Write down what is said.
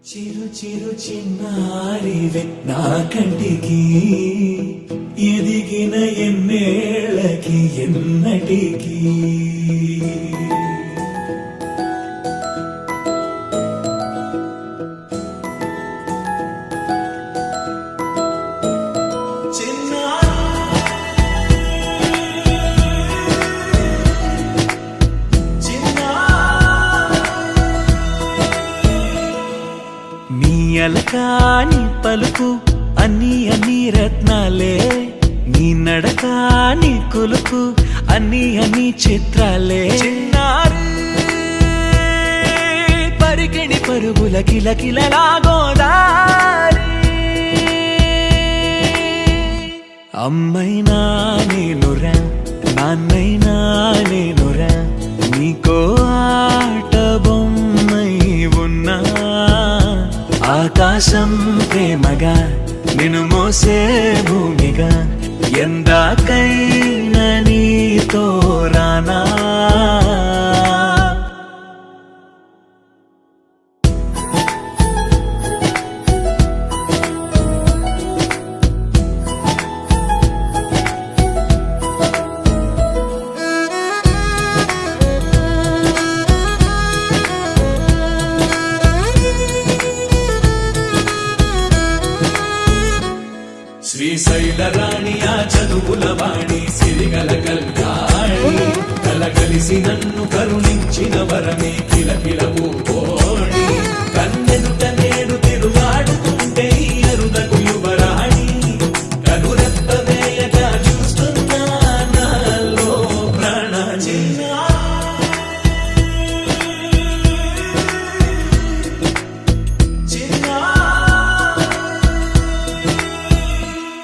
చిరు చిరు చిన్నారివే నా కంటికి ఎదిగిన ఎన్నేళ్ళకి ఎన్నటికి అలకాని పలుకు అన్ని అన్ని రత్నాలే నీ నడక నీ కులుకు అన్ని అన్ని చిత్రాలే చిన్నారు పరికిణి పరుగుల కిలకిలలా గోదారి అమ్మైనా నేనురా నాన్నైనా నేనురా నీకో ఆట బొమ్మై ఉన్నా ఆకాశం ప్రేమగా నిన్ను మోసే భూమిగా ఎందాకైనా నీతో రానా శ్రీశైల రాణి ఆ చదువుల వాణి సిరిగల కళ్యాణి కలగలిసి నన్ను కరుణించిన వరమే కిలకిలవు